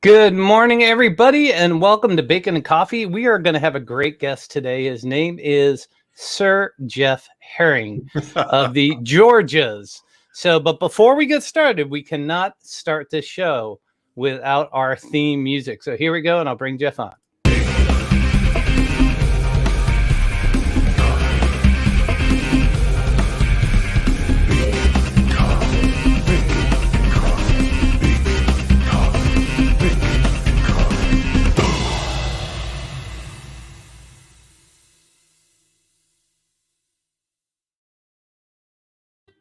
Good morning, everybody, and welcome to Bacon and Coffee. We are going to have a great guest today. His name is Sir Jeff Herring of the Georgias. But before we get started, we cannot start this show without our theme music. So here we go, and I'll bring Jeff on.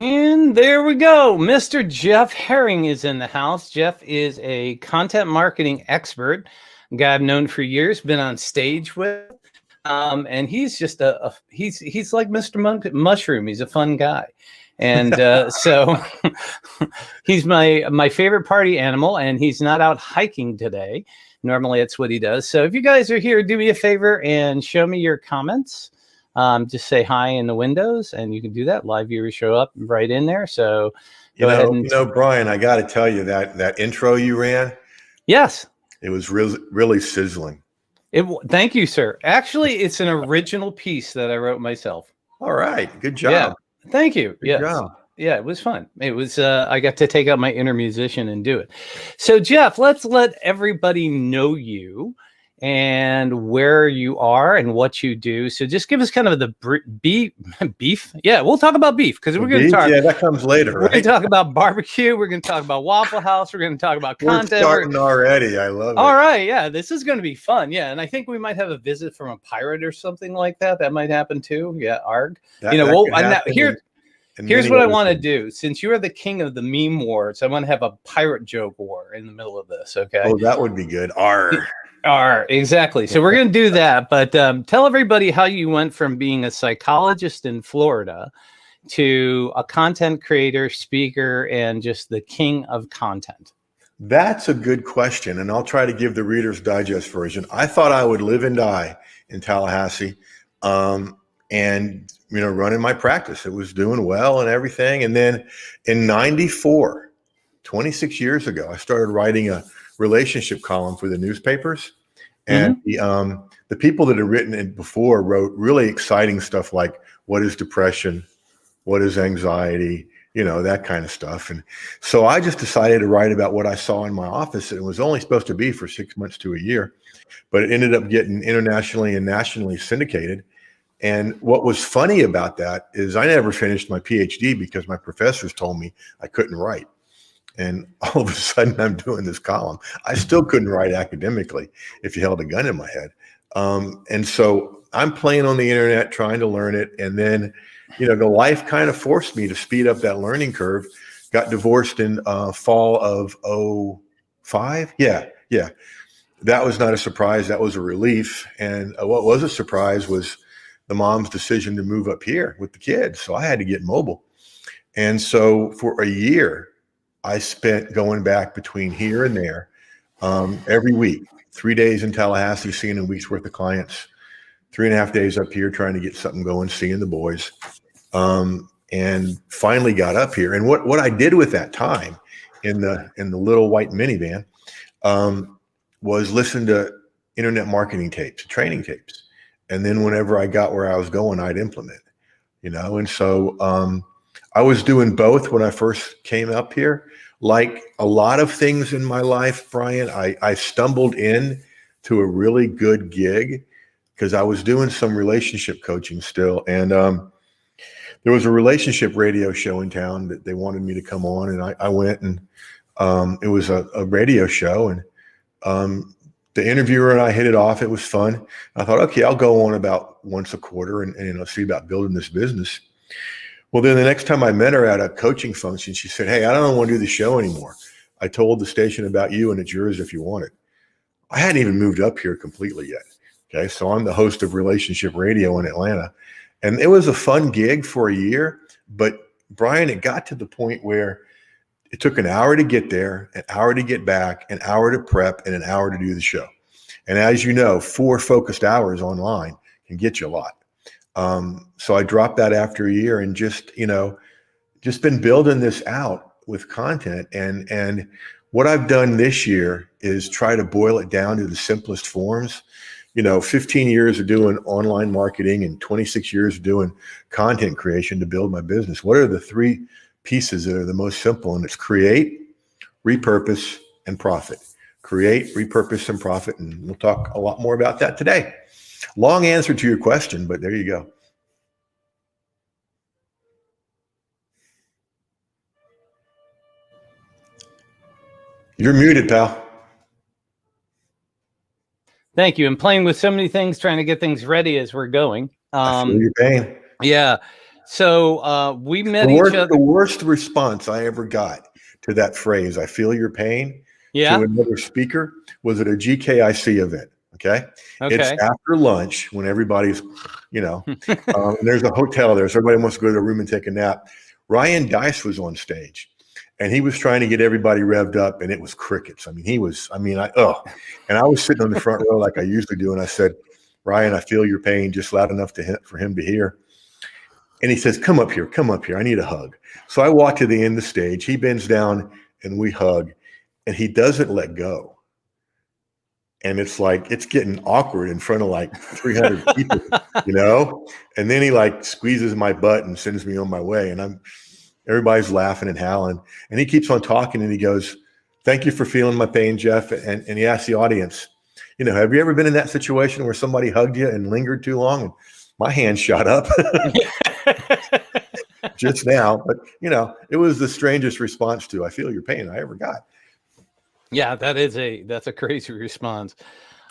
And there we go. Mr. Jeff Herring is in the house. Jeff is a content marketing expert, a guy I've known for years, been on stage with. And he's just he's like Mr. Mushroom. He's a fun guy. And so he's my favorite party animal, and he's not out hiking today. Normally that's what he does. So if you guys are here, do me a favor and show me your comments. Just say hi in the windows, and you can do that. Live viewers show up right in there. So go ahead and Brian, I got to tell you that intro you ran. Yes, it was really sizzling. Thank you, sir. Actually, it's an original piece that I wrote myself. All right, good job. Yeah, thank you. Good job. Yeah, it was fun. It was. I got to take out my inner musician and do it. So, Jeff, let's let everybody know you and where you are and what you do. So just give us kind of the beef. Yeah, we'll talk about beef because we're going to talk. Yeah, that comes later. We're going to talk about barbecue. We're going to talk about Waffle House. We're going to talk about content. We're starting already. I love it. All right. Yeah, this is going to be fun. Yeah, and I think we might have a visit from a pirate or something like that. That might happen too. Yeah, arg. Here's what I want to do. Since you are the king of the meme wars, I want to have a pirate joke war in the middle of this. Okay. Oh, that would be good. Exactly. So we're going to do that. But tell everybody how you went from being a psychologist in Florida to a content creator, speaker, and just the king of content. That's a good question. And I'll try to give the Reader's Digest version. I thought I would live and die in Tallahassee and, running my practice. It was doing well and everything. And then in 94, 26 years ago, I started writing a relationship column for the newspapers, and the people that had written it before wrote really exciting stuff like what is depression, what is anxiety, that kind of stuff. And so I just decided to write about what I saw in my office. And it was only supposed to be for 6 months to a year, but it ended up getting internationally and nationally syndicated. And what was funny about that is I never finished my PhD because my professors told me I couldn't write. And all of a sudden I'm doing this column. I still couldn't write academically if you held a gun in my head. And so I'm playing on the internet, trying to learn it. And then, the life kind of forced me to speed up that learning curve. Got divorced in fall of 2005. Yeah. That was not a surprise. That was a relief. And what was a surprise was the mom's decision to move up here with the kids. So I had to get mobile. And so for a year, I spent going back between here and there every week, 3 days in Tallahassee, seeing a week's worth of clients, 3.5 days up here trying to get something going, seeing the boys, and finally got up here. And what I did with that time in the little white minivan was listen to internet marketing tapes, training tapes. And then whenever I got where I was going, I'd implement, and so I was doing both when I first came up here. Like a lot of things in my life, Brian, I stumbled in to a really good gig because I was doing some relationship coaching still. And there was a relationship radio show in town that they wanted me to come on. And I went, and it was a radio show. And the interviewer and I hit it off. It was fun. I thought, okay, I'll go on about once a quarter and see about building this business. Well, then the next time I met her at a coaching function, she said, hey, I don't want to do the show anymore. I told the station about you and it's yours if you want it. I hadn't even moved up here completely yet. Okay. So I'm the host of Relationship Radio in Atlanta. And it was a fun gig for a year. But Brian, it got to the point where it took an hour to get there, an hour to get back, an hour to prep, and an hour to do the show. And as you know, 4 focused hours online can get you a lot. So I dropped that after a year and just been building this out with content. And what I've done this year is try to boil it down to the simplest forms. 15 years of doing online marketing and 26 years of doing content creation to build my business. What are the three pieces that are the most simple? And it's create, repurpose, and profit. Create, repurpose, and profit. And we'll talk a lot more about that today. Long answer to your question, but there you go. You're muted, pal. Thank you. I'm playing with so many things, trying to get things ready as we're going. I feel your pain. Yeah. So we met each other. The worst response I ever got to that phrase, "I feel your pain," to another speaker, was at a GKIC event. Okay. It's after lunch when everybody's, and there's a hotel there, so everybody wants to go to the room and take a nap. Ryan Dice was on stage. And he was trying to get everybody revved up, and it was crickets. I mean, and I was sitting on the front row like I usually do. And I said, "Ryan, I feel your pain," just loud enough for him to hear. And he says, come up here. I need a hug. So I walk to the end of the stage. He bends down and we hug, and he doesn't let go. And it's like, it's getting awkward in front of like 300 people, and then he squeezes my butt and sends me on my way. And everybody's laughing and howling, and he keeps on talking, and he goes, "Thank you for feeling my pain, Jeff." And he asked the audience, have you ever been in that situation where somebody hugged you and lingered too long? And my hand shot up just now, but it was the strangest response to "I feel your pain" I ever got. Yeah, that's a crazy response.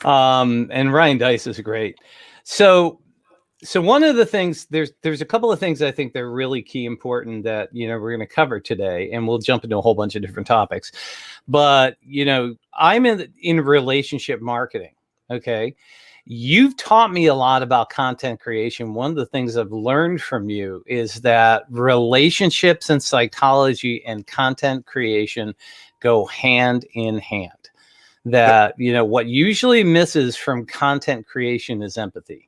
And Ryan Dice is great. So one of the things, there's a couple of things I think they're really key important that, we're going to cover today, and we'll jump into a whole bunch of different topics. But, I'm in relationship marketing. Okay. You've taught me a lot about content creation. One of the things I've learned from you is that relationships and psychology and content creation go hand in hand. That, what usually misses from content creation is empathy.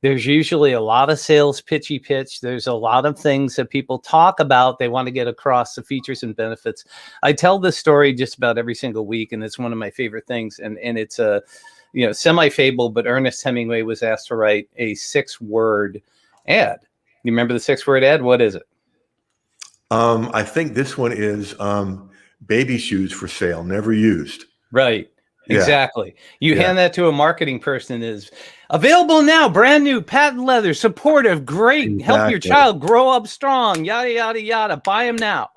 There's usually a lot of sales pitchy pitch. There's a lot of things that people talk about. They want to get across the features and benefits. I tell this story just about every single week, and it's one of my favorite things. And it's a, semi-fable, but Ernest Hemingway was asked to write a 6-word ad. You remember the 6-word ad? What is it? I think this one is baby shoes for sale, never used. Right. Yeah. Exactly. You hand that to a marketing person, is available now, brand new, patent leather, supportive, great, help your child grow up strong, yada, yada, yada, buy them now.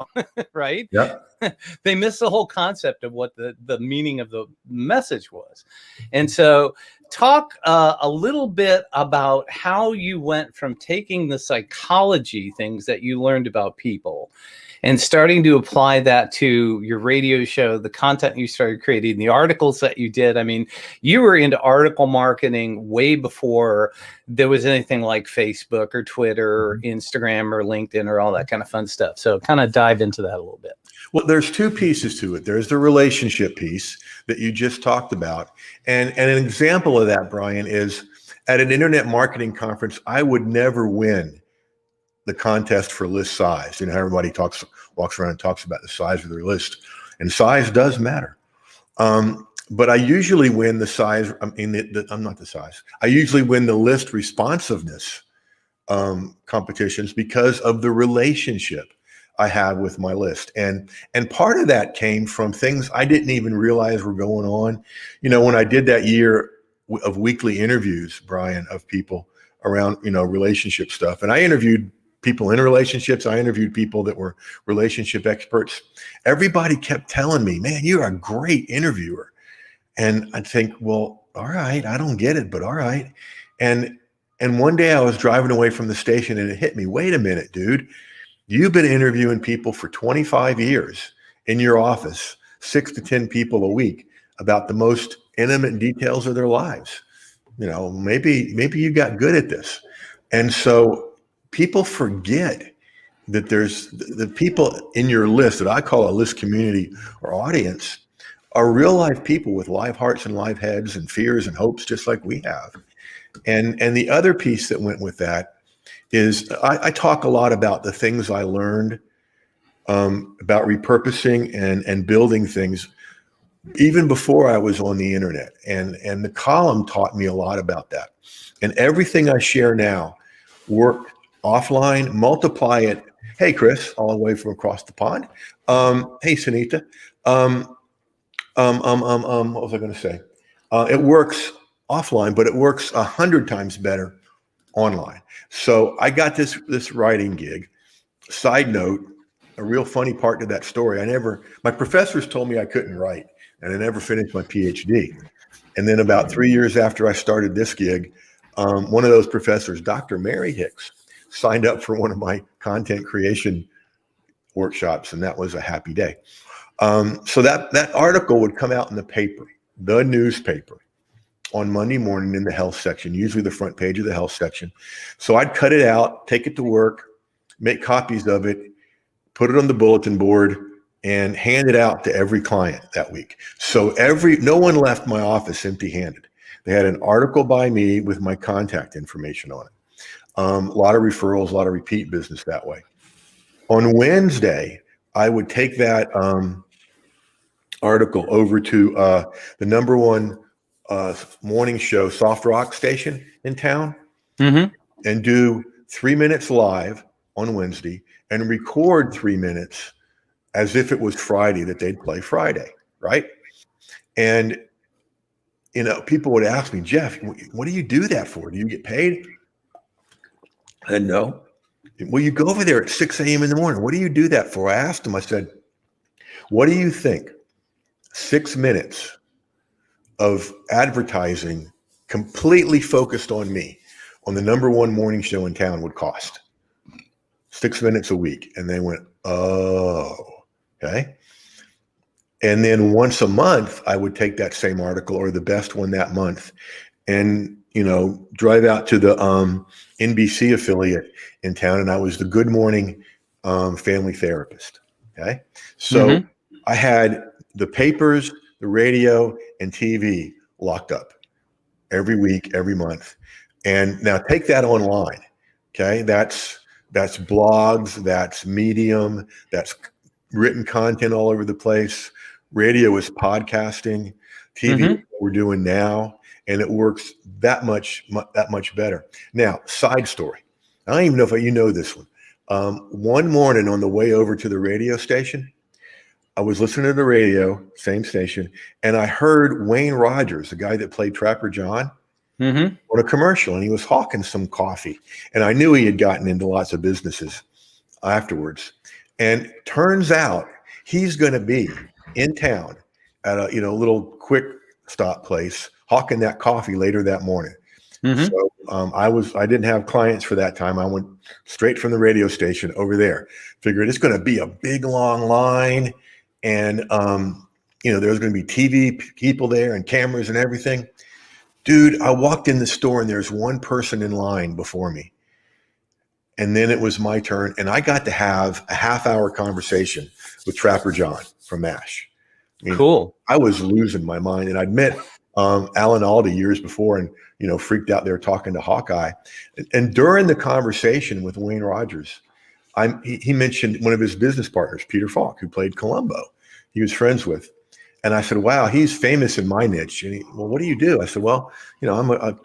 Right? Yep. They miss the whole concept of what the meaning of the message was. And so talk a little bit about how you went from taking the psychology things that you learned about people and starting to apply that to your radio show, the content you started creating, the articles that you did. I mean, you were into article marketing way before there was anything like Facebook or Twitter or Instagram or LinkedIn or all that kind of fun stuff. So kind of dive into that a little bit. Well, there's two pieces to it. There's the relationship piece that you just talked about. And an example of that, Brian, is at an internet marketing conference, I would never win the contest for list size. Everybody walks around and talks about the size of their list, and size does matter. But I usually win the size. I'm not the size. I usually win the list responsiveness competitions because of the relationship I have with my list. And part of that came from things I didn't even realize were going on. When I did that year of weekly interviews, Brian, of people around, relationship stuff, and I interviewed people in relationships. I interviewed people that were relationship experts. Everybody kept telling me, "Man, you're a great interviewer." And I'd think, well, all right, I don't get it, but all right. And one day I was driving away from the station, and it hit me. Wait a minute, dude. You've been interviewing people for 25 years in your office, 6 to 10 people a week, about the most intimate details of their lives. Maybe you got good at this. And so people forget that there's the people in your list that I call a list community or audience are real life people with live hearts and live heads and fears and hopes, just like we have. And the other piece that went with that is I talk a lot about the things I learned about repurposing and building things even before I was on the internet. And the column taught me a lot about that. And everything I share now worked offline, multiply it. Hey, Chris, all the way from across the pond. Hey, Sunita. What was I going to say? It works offline, but it works 100 times better online. So I got this writing gig. Side note, a real funny part to that story. My professors told me I couldn't write, and I never finished my PhD. And then about 3 years after I started this gig, one of those professors, Dr. Mary Hicks, signed up for one of my content creation workshops, and that was a happy day. So that article would come out in the paper, the newspaper, on Monday morning in the health section, usually the front page of the health section. So I'd cut it out, take it to work, make copies of it, put it on the bulletin board, and hand it out to every client that week. So no one left my office empty-handed. They had an article by me with my contact information on it. A lot of referrals, a lot of repeat business that way. On Wednesday, I would take that article over to the number one morning show, Soft Rock station in town, and do 3 minutes live on Wednesday and record 3 minutes as if it was Friday that they'd play Friday, right? And, people would ask me, Jeff, what do you do that for? Do you get paid? I said, no. Well, you go over there at 6 a.m. in the morning. What do you do that for? I asked him, I said, what do you think 6 minutes of advertising completely focused on me on the number one morning show in town would cost? 6 minutes a week. And they went, oh, okay. And then once a month, I would take that same article or the best one that month and, drive out to the NBC affiliate in town. And I was the Good Morning family therapist. Okay. So I had the papers, the radio, and TV locked up every week, every month. And now take that online. Okay. That's blogs, that's Medium, that's written content all over the place. Radio is podcasting, TV what we're doing now, and it works that much better. Now, side story. I don't even know if you know this one. One morning on the way over to the radio station, I was listening to the radio, same station, and I heard Wayne Rogers, the guy that played Trapper John, on a commercial, and he was hawking some coffee. And I knew he had gotten into lots of businesses afterwards. And turns out he's going to be in town at a little quick stop place hawking that coffee later that morning. So I didn't have clients for that time. I went straight from the radio station over there. Figured it's going to be a big long line, and there's going to be TV people there and cameras and everything. Dude, I walked in the store and there's one person in line before me. And then it was my turn, and I got to have a half-hour conversation with Trapper John from MASH. Cool. I was losing my mind, and I'd met Alan Alda years before, and freaked out there talking to Hawkeye. And during the conversation with Wayne Rogers, he mentioned one of his business partners, Peter Falk, who played Columbo. He was friends with, and I said, "Wow, he's famous in my niche." And well, what do you do? I said, "Well, I'm a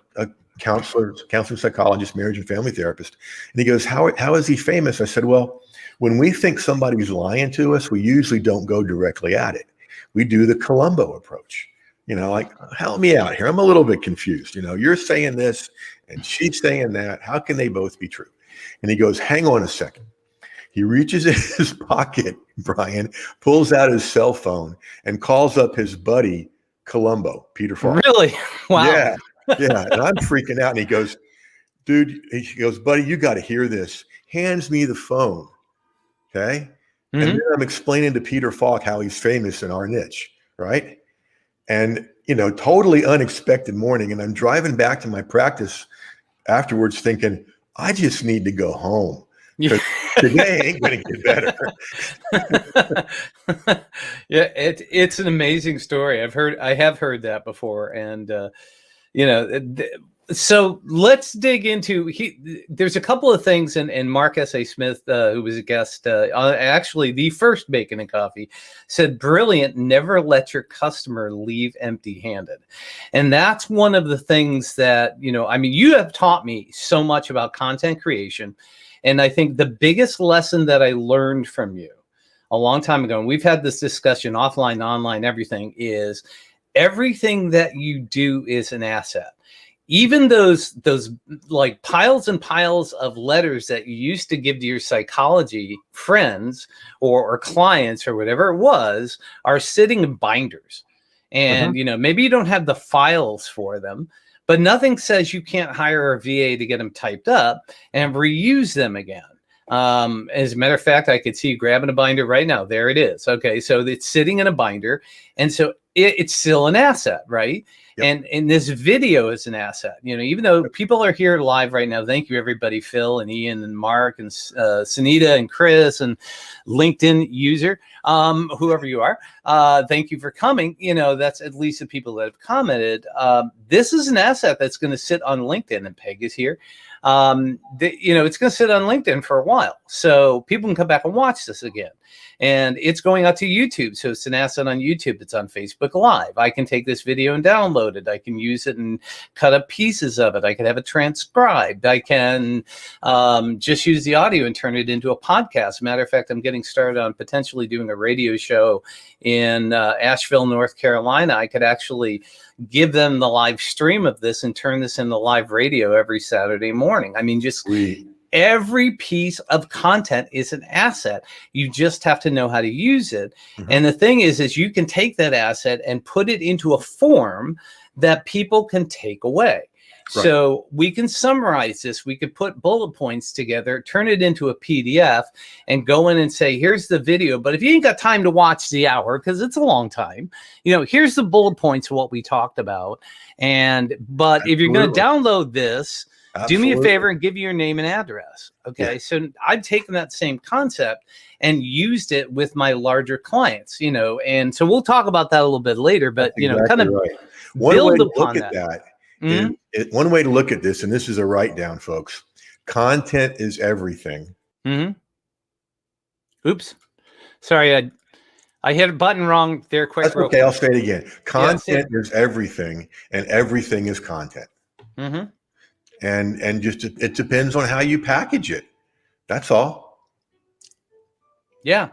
counselor, psychologist, marriage and family therapist." And he goes, how is he famous? I said, well, when we think somebody's lying to us, we usually don't go directly at it. We do the Columbo approach. Like, help me out here. I'm a little bit confused. You're saying this and she's saying that. How can they both be true? And he goes, hang on a second. He reaches in his pocket, Brian, pulls out his cell phone and calls up his buddy, Columbo, Peter Falk. Really? Wow. Yeah. Yeah. And I'm freaking out. And he goes, dude, he goes, buddy, you got to hear this. Hands me the phone. Okay. And then I'm explaining to Peter Falk how he's famous in our niche. Right. And, totally unexpected morning. And I'm driving back to my practice afterwards thinking, I just need to go home. Today ain't going to get better. Yeah. It's an amazing story. I have heard that before. And, So let's dig into there's a couple of things, and Mark S.A. Smith, who was a guest, actually the first Bacon and Coffee, said, brilliant, never let your customer leave empty-handed. And that's one of the things that, I mean, you have taught me so much about content creation. And I think the biggest lesson that I learned from you a long time ago, and we've had this discussion offline, online, everything, is everything that you do is an asset. Even those like piles and piles of letters that you used to give to your psychology friends or clients or whatever it was are sitting in binders. And, maybe you don't have the files for them, but nothing says you can't hire a VA to get them typed up and reuse them again. As a matter of fact, I could see you grabbing a binder right now. There it is. Okay. So it's sitting in a binder. And so it's still an asset, right? Yep. And this video is an asset, even though people are here live right now. Thank you, everybody, Phil and Ian and Mark and Sunita and Chris and LinkedIn user, whoever you are. Thank you for coming. That's at least the people that have commented. This is an asset that's going to sit on LinkedIn, and Peg is here. It's going to sit on LinkedIn for a while, so people can come back and watch this again. And it's going out to YouTube, so it's an asset on YouTube. It's on Facebook Live. I can take this video and download it. I can use it and cut up pieces of it. I can have it transcribed. I can just use the audio and turn it into a podcast. Matter of fact, I'm getting started on potentially doing a radio show in Asheville, North Carolina. I could actually give them the live stream of this and turn this into live radio every Saturday morning. I mean, just Sweet. Every piece of content is an asset. You just have to know how to use it. And the thing is you can take that asset and put it into a form that people can take away. Right. So we can summarize this. We could put bullet points together, turn it into a PDF, and go in and say, here's the video. But if you ain't got time to watch the hour, because it's a long time, here's the bullet points of what we talked about. But Absolutely. If you're going to download this, Absolutely. Do me a favor and give you your name and address. Okay. Yeah. So I've taken that same concept and used it with my larger clients, and so we'll talk about that a little bit later, but, exactly kind of right. build upon that. One way to look at this, and this is a write down, folks, content is everything. Oops. Sorry. I hit a button wrong there. Quick. That's okay. I'll say it again. Content is everything, and everything is content. And just it depends on how you package it. That's all. Yeah.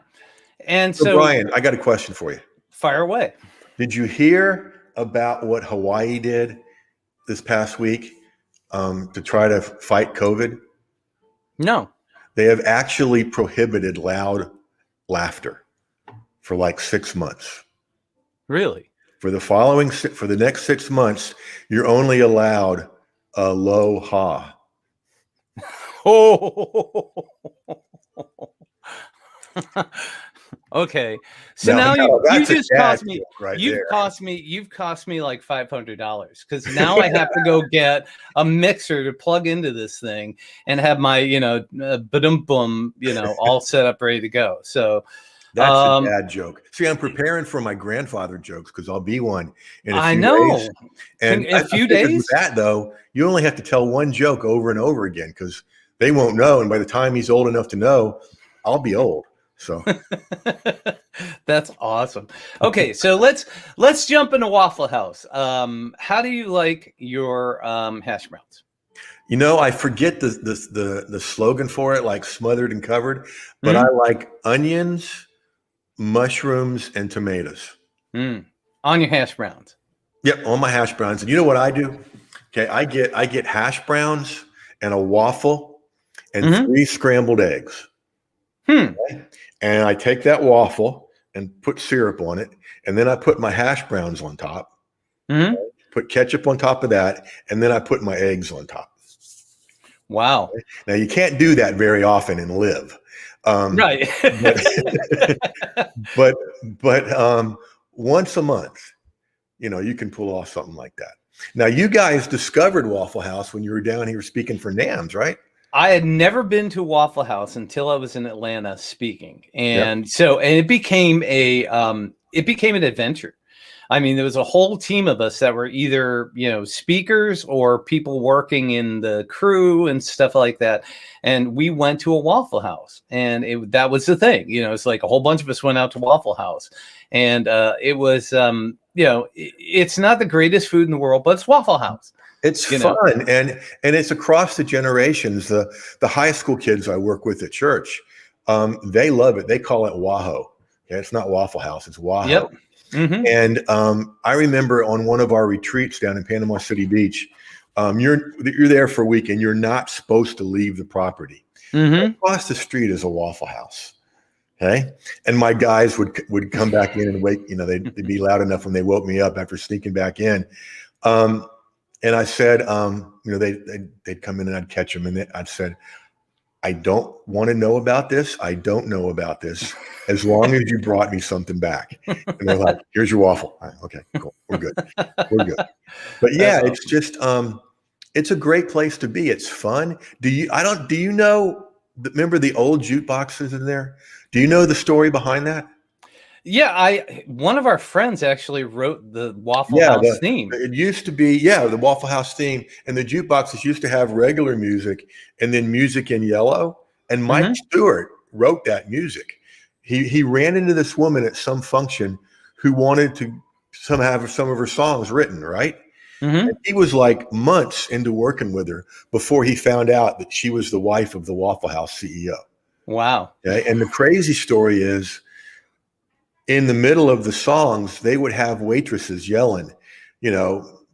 And so Brian, I got a question for you. Fire away. Did you hear about what Hawaii did this past week to try to fight COVID? No. They have actually prohibited loud laughter for like 6 months. Really? For the next 6 months, you're only allowed aloha. Okay. So now you just cost me. Right, you've cost me like $500 because now I have to go get a mixer to plug into this thing and have my ba-dum bum all set up ready to go. So that's a dad joke. See, I'm preparing for my grandfather jokes because I'll be one in a few days. And in a few days, with that though, you only have to tell one joke over and over again because they won't know. And by the time he's old enough to know, I'll be old. So that's awesome. Okay, so let's jump into Waffle House. How do you like your hash browns? I forget the slogan for it, like smothered and covered, but I like onions, mushrooms, and tomatoes. On your hash browns. Yep, on my hash browns. And you know what I do? Okay, I get hash browns and a waffle and 3 scrambled eggs. Okay? And I take that waffle and put syrup on it, and then I put my hash browns on top. Okay? Put ketchup on top of that, and then I put my eggs on top. Wow. Okay? Now you can't do that very often and live. Right. but once a month, you can pull off something like that. Now you guys discovered Waffle House when you were down here speaking for NAMS, right? I had never been to Waffle House until I was in Atlanta speaking. And so it became an adventure. I mean, there was a whole team of us that were either, speakers or people working in the crew and stuff like that. And we went to a Waffle House, and that was the thing. It's like a whole bunch of us went out to Waffle House, and it was, it's not the greatest food in the world, but it's Waffle House. It's fun, and it's across the generations. The high school kids I work with at church, they love it. They call it Wahoo. Okay, it's not Waffle House, it's Wahoo. Yep. Mm-hmm. And I remember on one of our retreats down in Panama City Beach, you're there for a week, and you're not supposed to leave the property. Mm-hmm. Across the street is a Waffle House. Okay, and my guys would come back in and wake. They'd be loud enough when they woke me up after sneaking back in. And I said, they'd come in and I'd catch them, and I'd said, I don't want to know about this. I don't know about this. As long as you brought me something back. And they're like, here's your waffle. Right, okay, cool. We're good. We're good. But yeah, awesome. It's just, it's a great place to be. It's fun. Remember the old jukeboxes in there? Do you know the story behind that? Yeah, one of our friends actually wrote the Waffle House theme. It used to be, the Waffle House theme, and the jukeboxes used to have regular music and then music in yellow. And Mike Stewart wrote that music. He ran into this woman at some function who wanted to have some of her songs written, right? Mm-hmm. And he was like months into working with her before he found out that she was the wife of the Waffle House CEO. Wow. Okay? And the crazy story is, in the middle of the songs, they would have waitresses yelling,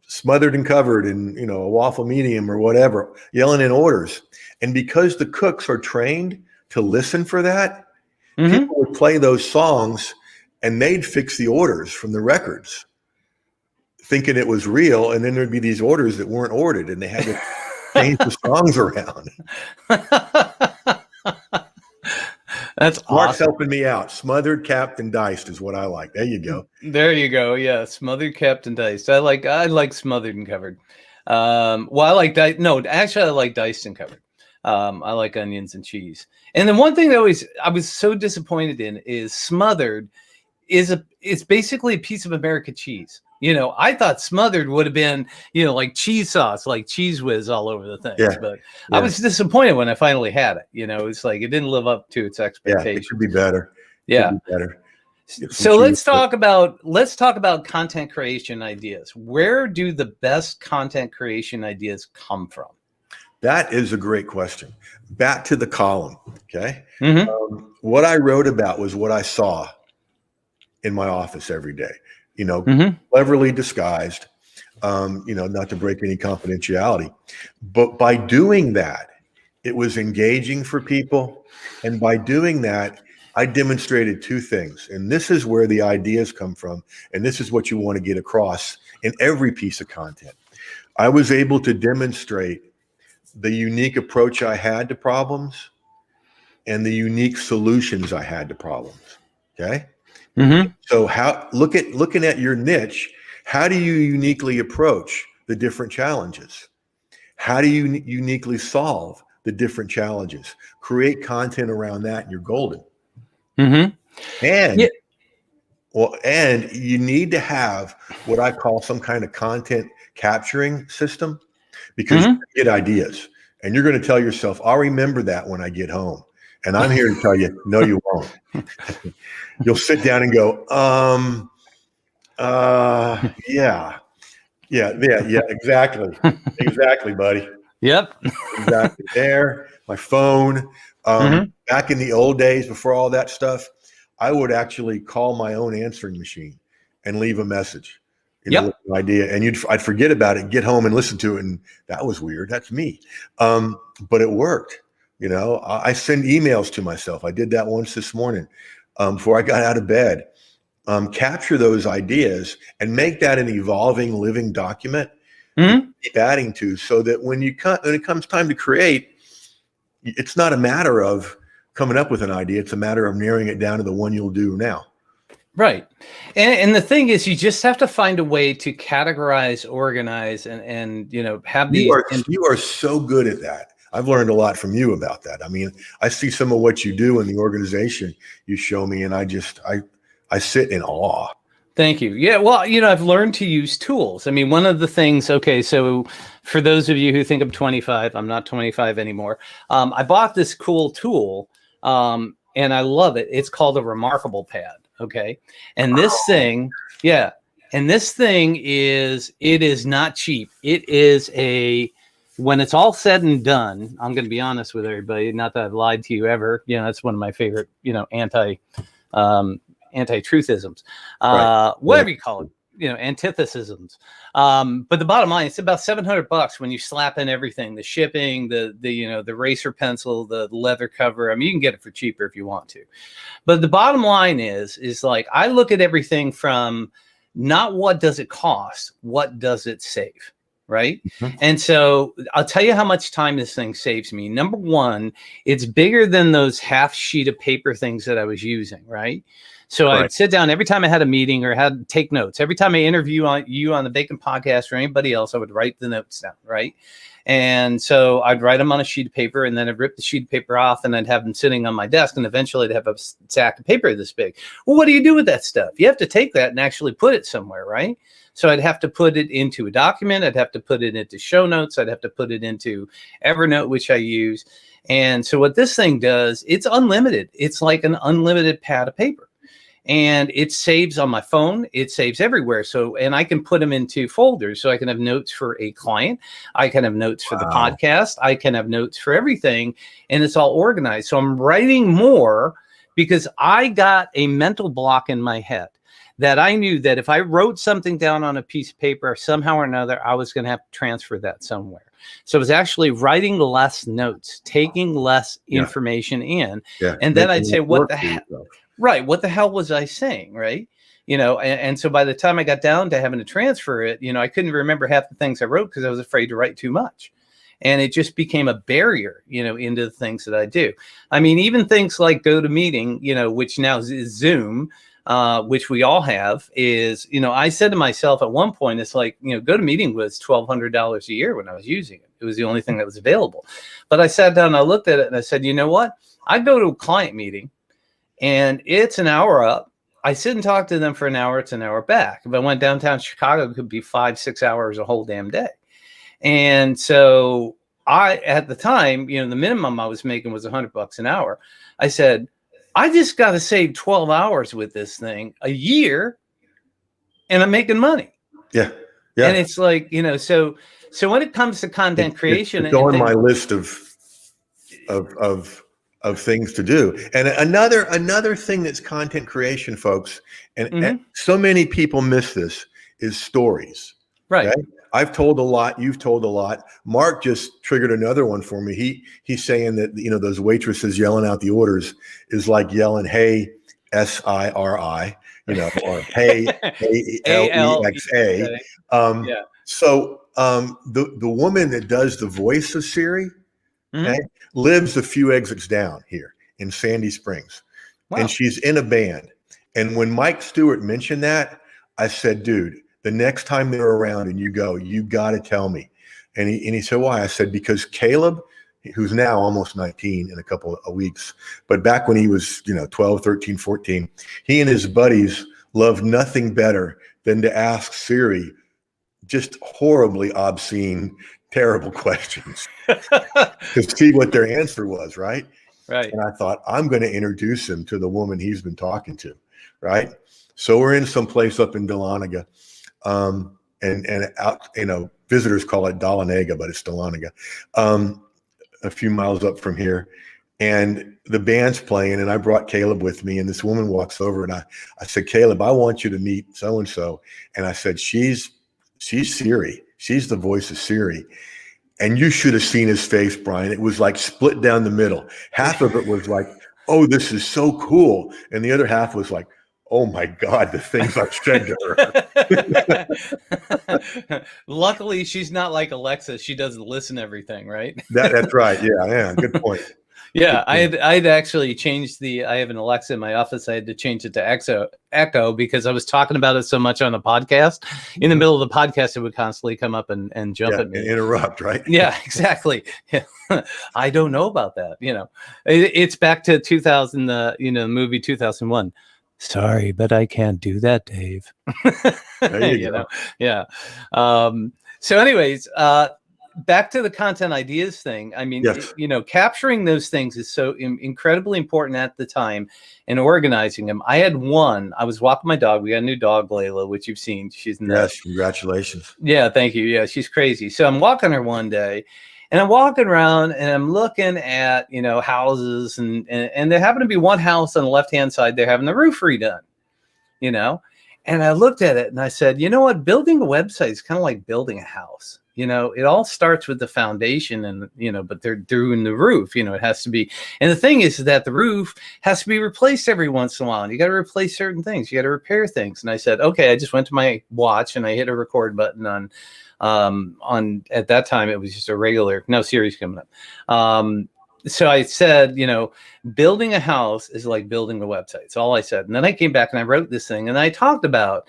smothered and covered in, a waffle medium or whatever, yelling in orders. And because the cooks are trained to listen for that, people would play those songs and they'd fix the orders from the records, thinking it was real. And then there'd be these orders that weren't ordered, and they had to change the songs around. That's Mark's awesome. helping me out. Smothered, capped, and diced is what I like. There you go. There you go. Yeah, smothered, capped, and diced. I like smothered and covered. I like diced. No, actually, I like diced and covered. I like onions and cheese. And then one thing that I was so disappointed in is smothered it's basically a piece of American cheese. I thought smothered would have been, like cheese sauce, like Cheese Whiz all over the things. Yeah. But I was disappointed when I finally had it. It's like it didn't live up to its expectations. Yeah, it could be better. Better. So let's talk about content creation ideas. Where do the best content creation ideas come from? That is a great question. Back to the column. Okay. Mm-hmm. What I wrote about was what I saw in my office every day. Cleverly disguised, not to break any confidentiality. But by doing that, it was engaging for people. And by doing that, I demonstrated two things. And this is where the ideas come from. And this is what you want to get across in every piece of content. I was able to demonstrate the unique approach I had to problems and the unique solutions I had to problems. Okay. Mm-hmm. So looking at your niche, how do you uniquely approach the different challenges? How do you uniquely solve the different challenges? Create content around that, and you're golden. Mm-hmm. And you need to have what I call some kind of content capturing system, because you get ideas and you're going to tell yourself, I'll remember that when I get home. And I'm here to tell you, no, you won't. You'll sit down and go, yeah, exactly. Exactly, buddy. Yep. Exactly. There, my phone. Back in the old days, before all that stuff, I would actually call my own answering machine and leave a message. With an idea, and I'd forget about it, get home and listen to it, and that was weird. That's me. But it worked. I send emails to myself. I did that once this morning before I got out of bed. Capture those ideas and make that an evolving, living document. Keep adding to, so that when it comes time to create, it's not a matter of coming up with an idea. It's a matter of narrowing it down to the one you'll do now. Right. And the thing is, you just have to find a way to categorize, organize, and have these. You are so good at that. I've learned a lot from you about that. I mean, I see some of what you do in the organization you show me, and I sit in awe. Thank you. Yeah, well, I've learned to use tools. I mean, one of the things, okay, so for those of you who think I'm 25, I'm not 25 anymore. I bought this cool tool, and I love it. It's called a Remarkable Pad, okay? And this thing, yeah, and this thing it is not cheap. It is when it's all said and done, I'm going to be honest with everybody, not that I've lied to you ever. That's one of my favorite, anti-truthisms, Right. whatever you call it, antithesis. But the bottom line, it's about $700 when you slap in everything, the shipping, the eraser pencil, the leather cover. I mean, you can get it for cheaper if you want to. But the bottom line is like, I look at everything from not what does it cost, what does it save? Right. Mm-hmm. And so I'll tell you how much time this thing saves me. Number one, it's bigger than those half sheet of paper things that I was using. Right. So I'd sit down every time I had a meeting or had to take notes. Every time I interview you on the Bacon podcast or anybody else, I would write the notes down. Right. And so I'd write them on a sheet of paper, and then I'd rip the sheet of paper off, and I'd have them sitting on my desk, and eventually I'd have a stack of paper this big. Well, what do you do with that stuff? You have to take that and actually put it somewhere. Right. So I'd have to put it into a document. I'd have to put it into show notes. I'd have to put it into Evernote, which I use. And so what this thing does, it's unlimited. It's like an unlimited pad of paper. And it saves on my phone. It saves everywhere. So, and I can put them into folders. So I can have notes for a client. I can have notes for the podcast. I can have notes for everything. And it's all organized. So I'm writing more because I got a mental block in my head that I knew that if I wrote something down on a piece of paper, somehow or another, I was going to have to transfer that somewhere. So I was actually writing less notes, taking less information in. Yeah. And then I'd say, what the hell? Right. What the hell was I saying? Right. And so by the time I got down to having to transfer it, I couldn't remember half the things I wrote because I was afraid to write too much. And it just became a barrier, into the things that I do. I mean, even things like GoToMeeting, which now is Zoom, which we all have, is, I said to myself at one point, it's like, GoToMeeting was $1,200 a year when I was using it. It was the only thing that was available. But I sat down and I looked at it and I said, you know what? I go to a client meeting and it's an hour up. I sit and talk to them for an hour. It's an hour back. If I went downtown Chicago, it could be 5-6 hours a whole damn day. And so at the time, the minimum I was making was $100 an hour. I said, I just got to save 12 hours with this thing a year and I'm making money. Yeah. Yeah. And it's like, so when it comes to content creation, it's on my list of things to do. And another thing that's content creation, folks, and so many people miss this, is stories. Right. Okay? I've told a lot. You've told a lot. Mark just triggered another one for me. He's saying that, those waitresses yelling out the orders is like yelling, "Hey, SIRI," or "Hey, ALEXA." So the woman that does the voice of Siri, lives a few exits down here in Sandy Springs. Wow. And she's in a band. And when Mike Stewart mentioned that, I said, dude, the next time they're around and you go, you got to tell me. And he said, why? I said, because Caleb, who's now almost 19 in a couple of weeks, but back when he was, 12, 13, 14, he and his buddies loved nothing better than to ask Siri just horribly obscene, terrible questions to see what their answer was, right? Right. And I thought, I'm going to introduce him to the woman he's been talking to, right? So we're in some place up in Dahlonega, and out, visitors call it Dahlonega, but it's Dahlonega, a few miles up from here. And the band's playing, and I brought Caleb with me, and this woman walks over, and I said, Caleb, I want you to meet so-and-so. And I said, she's Siri. She's the voice of Siri. And you should have seen his face, Brian. It was like split down the middle. Half of it was like, oh, this is so cool. And the other half was like, oh my God, the things I've said to her. Luckily, she's not like Alexa. She doesn't listen to everything, right? That's right. Yeah. Good point. Yeah, I'd actually changed I have an Alexa in my office. I had to change it to Echo because I was talking about it so much on the podcast. In the middle of the podcast, it would constantly come up and jump at me. And interrupt, right? Yeah, exactly. I don't know about that. It's back to 2000, the movie 2001. Sorry, but I can't do that, Dave. There you go. Yeah. So anyways, back to the content ideas thing. I mean, Yes. capturing those things is so incredibly important at the time and organizing them. I had one, I was walking my dog. We got a new dog, Layla, which you've seen. She's nuts. Yes. Congratulations. Yeah, thank you. Yeah, she's crazy. So I'm walking her one day and I'm walking around and I'm looking at, houses and there happened to be one house on the left-hand side. They're having the roof redone, and I looked at it and I said, you know what? Building a website is kind of like building a house. It all starts with the foundation and, but they're doing the roof, it has to be. And the thing is that the roof has to be replaced every once in a while. And you got to replace certain things. You got to repair things. And I said, okay, I just went to my watch and I hit a record button on at that time, it was just a regular, no Siri's coming up. So I said, building a house is like building a website. It's all I said. And then I came back and I wrote this thing and I talked about,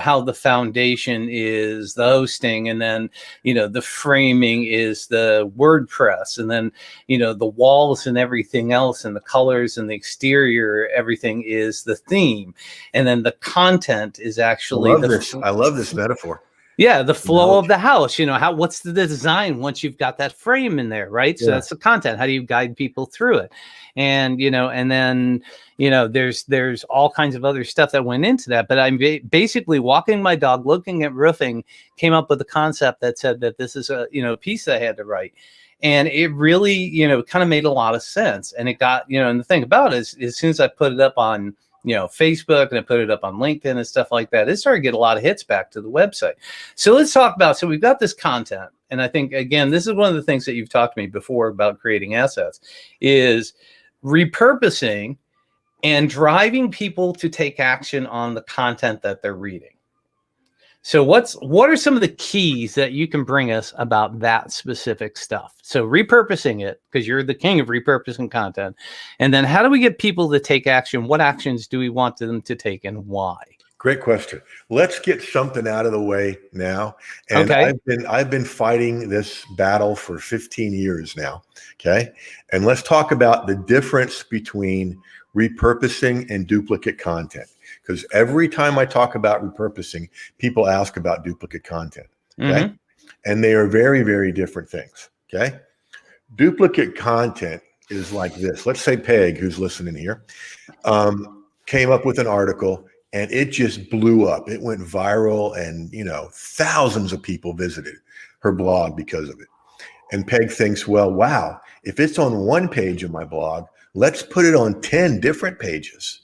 how the foundation is the hosting and then, the framing is the WordPress and then, the walls and everything else and the colors and the exterior, everything is the theme. And then the content is actually I love this metaphor. Yeah, the flow of the house, what's the design once you've got that frame in there, right? So that's the content. How do you guide people through it? And, and then, there's all kinds of other stuff that went into that. But I'm basically walking my dog, looking at roofing, came up with a concept that said that this is a, piece that I had to write. And it really, kind of made a lot of sense. And it got, and the thing about it is as soon as I put it up on, Facebook and I put it up on LinkedIn and stuff like that, it started to get a lot of hits back to the website. So let's talk about, so we've got this content. And I think, again, this is one of the things that you've talked to me before about creating assets is repurposing and driving people to take action on the content that they're reading. So what are some of the keys that you can bring us about that specific stuff? So repurposing it, because you're the king of repurposing content. And then how do we get people to take action? What actions do we want them to take and why? Great question. Let's get something out of the way now. And okay. I've been fighting this battle for 15 years now. Okay. And let's talk about the difference between repurposing and duplicate content. Because every time I talk about repurposing, people ask about duplicate content. Okay. Mm-hmm. And they are very, very different things. Okay. Duplicate content is like this. Let's say Peg, who's listening here, came up with an article and it just blew up. It went viral and, thousands of people visited her blog because of it. And Peg thinks, well, wow, if it's on one page of my blog, let's put it on 10 different pages.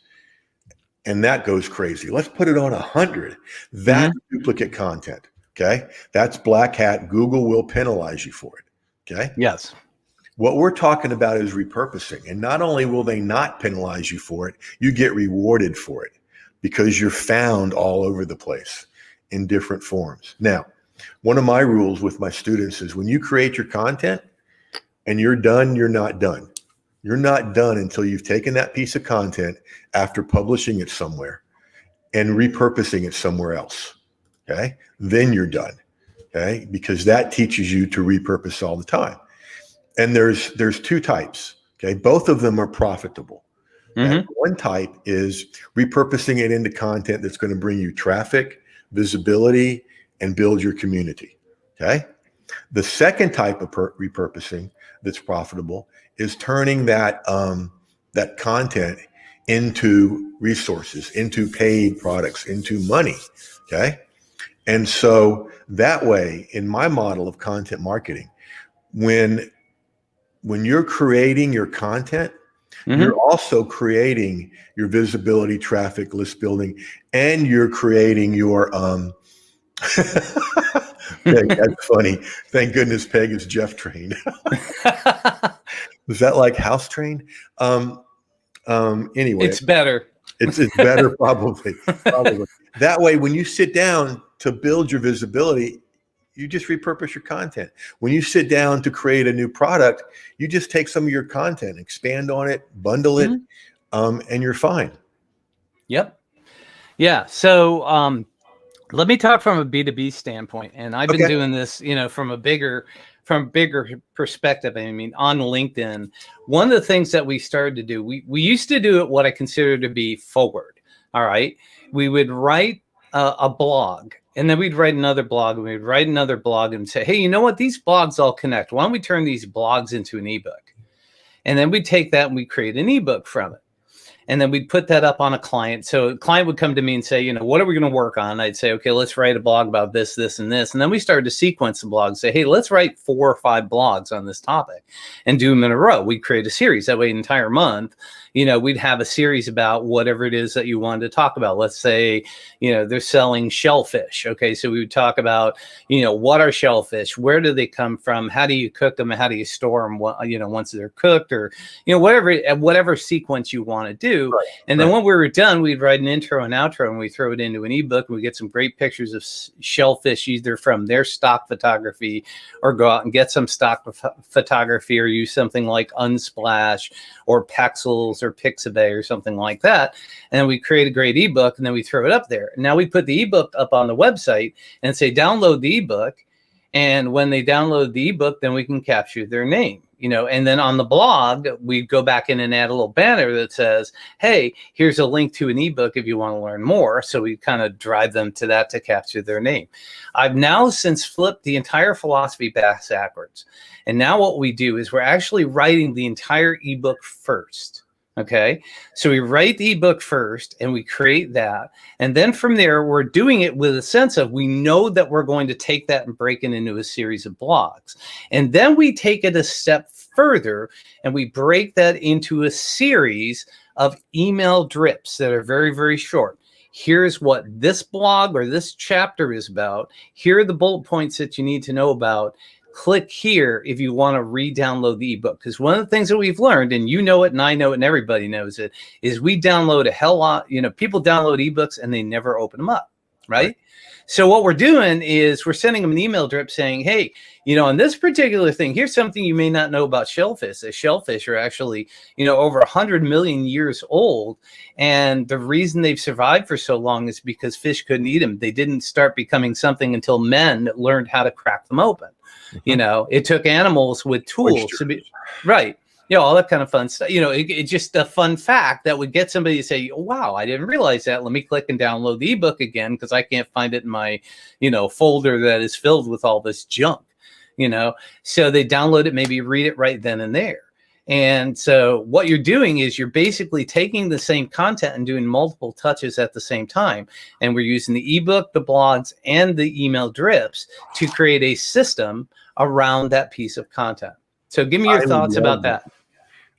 And that goes crazy. Let's put it on 100. That's duplicate content. Okay. That's black hat. Google will penalize you for it. Okay. Yes. What we're talking about is repurposing. And not only will they not penalize you for it, you get rewarded for it because you're found all over the place in different forms. Now, one of my rules with my students is when you create your content and you're done, you're not done. You're not done until you've taken that piece of content after publishing it somewhere and repurposing it somewhere else. Okay. Then you're done. Okay. Because that teaches you to repurpose all the time. And there's two types. Okay. Both of them are profitable. Mm-hmm. One type is repurposing it into content that's going to bring you traffic, visibility, and build your community. Okay. The second type of repurposing that's profitable is turning that that content into resources, into paid products, into money. Okay. And so that way, in my model of content marketing, when you're creating your content, you're also creating your visibility, traffic, list building, and you're creating your Peg, that's funny. Thank goodness Peg is Jeff trained. Is that like house trained? Anyway, it's better. It's better probably. That way, when you sit down to build your visibility, you just repurpose your content. When you sit down to create a new product, you just take some of your content, expand on it, bundle it, and you're fine. Yep. Yeah. So let me talk from a B2B standpoint. And I've been doing this, from a bigger perspective. I mean, on LinkedIn, one of the things that we started to do, we used to do it what I consider to be forward. All right. We would write a blog, and then we'd write another blog, and we'd write another blog and say, hey, you know what? These blogs all connect. Why don't we turn these blogs into an ebook? And then we'd take that and we'd create an ebook from it. And then we'd put that up on a client. So a client would come to me and say, you know, what are we going to work on? I'd say, okay, let's write a blog about this, this, and this. And then we started to sequence the blogs, say, hey, let's write 4 or 5 blogs on this topic and do them in a row. We'd create a series. That way, an entire month, you know, we'd have a series about whatever it is that you wanted to talk about. Let's say, you know, they're selling shellfish. Okay, so we would talk about, you know, what are shellfish? Where do they come from? How do you cook them? How do you store them? You know, once they're cooked, or, you know, whatever sequence you want to do. Right. And then when we were done, we'd write an intro and outro, and we throw it into an ebook, and we get some great pictures of shellfish, either from their stock photography, or go out and get some stock photography, or use something like Unsplash or Pexels or Pixabay or something like that. And then we create a great ebook, and then we throw it up there. Now we put the ebook up on the website and say, download the ebook. And when they download the ebook, then we can capture their name, you know, and then on the blog, we go back in and add a little banner that says, hey, here's a link to an ebook if you want to learn more. So we kind of drive them to that to capture their name. I've now since flipped the entire philosophy backwards. And now what we do is we're actually writing the entire ebook first. Okay, so we write the ebook first and we create that. And then from there, we're doing it with a sense of, we know that we're going to take that and break it into a series of blogs. And then we take it a step further and we break that into a series of email drips that are very, very short. Here's what this blog or this chapter is about. Here are the bullet points that you need to know about. Click here if you want to re-download the ebook. Because one of the things that we've learned, and you know it and I know it and everybody knows it, is we download a hell lot. You know, people download ebooks and they never open them up, right? So what we're doing is we're sending them an email drip saying, hey, you know, on this particular thing, here's something you may not know about shellfish. The shellfish are actually, you know, over 100 million years old. And the reason they've survived for so long is because fish couldn't eat them. They didn't start becoming something until men learned how to crack them open. You know, it took animals with tools to be right. You know, all that kind of fun stuff. You know, it's just a fun fact that would get somebody to say, oh, wow, I didn't realize that. Let me click and download the ebook again because I can't find it in my, you know, folder that is filled with all this junk, you know. So they download it, maybe read it right then and there. And so what you're doing is you're basically taking the same content and doing multiple touches at the same time. And we're using the ebook, the blogs, and the email drips to create a system around that piece of content. So give me your thoughts about that.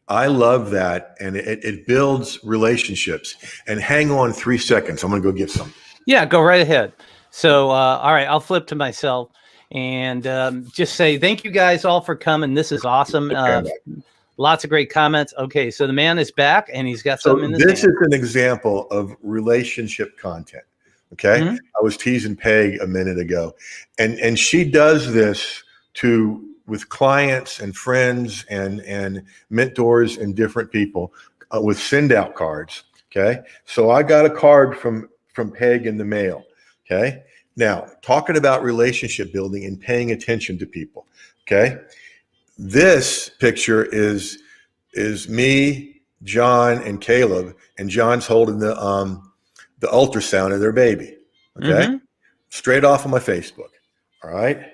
I love that. And it builds relationships. And hang on 3 seconds. I'm going to go get some. Yeah, go right ahead. So, all right, I'll flip to myself and just say thank you guys all for coming. This is awesome. Lots of great comments. Okay, so the man is back and he's got something in his hand. This is an example of relationship content. Okay. Mm-hmm. I was teasing Peg a minute ago. And she does this with clients and friends and mentors and different people with send out cards. Okay. So I got a card from Peg in the mail. Okay. Now, talking about relationship building and paying attention to people. Okay. This picture is me, John, and Caleb, and John's holding the ultrasound of their baby. Okay. Mm-hmm. Straight off of my Facebook. All right.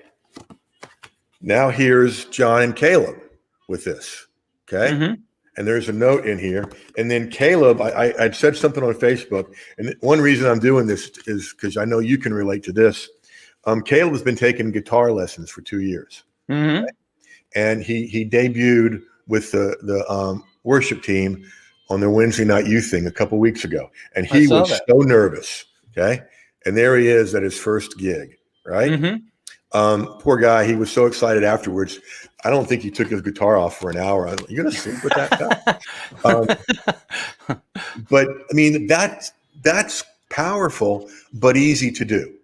Now here's John and Caleb with this. Okay. Mm-hmm. And there's a note in here. And then Caleb, I'd said something on Facebook. And one reason I'm doing this is because I know you can relate to this. Caleb has been taking guitar lessons for 2 years. Mm-hmm. Okay? And he debuted with the worship team on their Wednesday night youth thing a couple weeks ago. And he was so nervous. Okay. And there he is at his first gig. Right. Mm-hmm. Poor guy. He was so excited afterwards. I don't think he took his guitar off for an hour. You're going to sing with that guy? But I mean, that's powerful, but easy to do.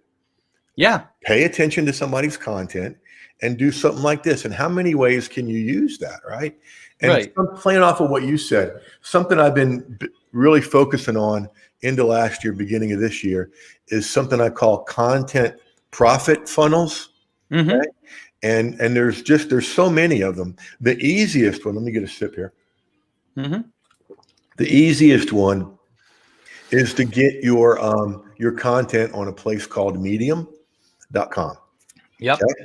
Yeah. Pay attention to somebody's content and do something like this. And how many ways can you use that? Right. And right. Playing off of what you said, something I've been really focusing on into last year, beginning of this year, is something I call content profit funnels. Mm-hmm. Okay? And there's so many of them. The easiest one, let me get a sip here. Mm-hmm. The easiest one is to get your content on a place called medium.com. Yep. Okay?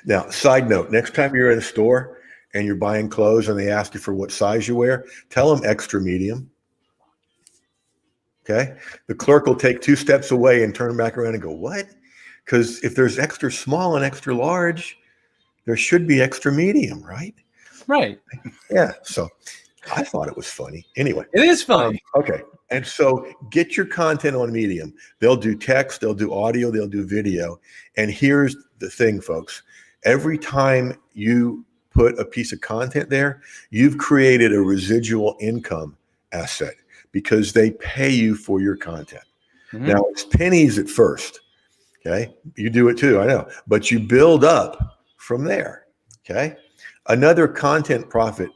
Now, side note, next time you're at a store and you're buying clothes and they ask you for what size you wear, tell them extra medium. Okay. The clerk will take 2 steps away and turn back around and go, what? Because if there's extra small and extra large, there should be extra medium, right? Right. Yeah. So I thought it was funny. Anyway. It is funny. Okay. And so get your content on Medium. They'll do text, they'll do audio, they'll do video. And here's the thing, folks. Every time you put a piece of content there, you've created a residual income asset because they pay you for your content. Mm-hmm. Now, it's pennies at first. Okay. You do it too, I know. But you build up from there. Okay. Another content profit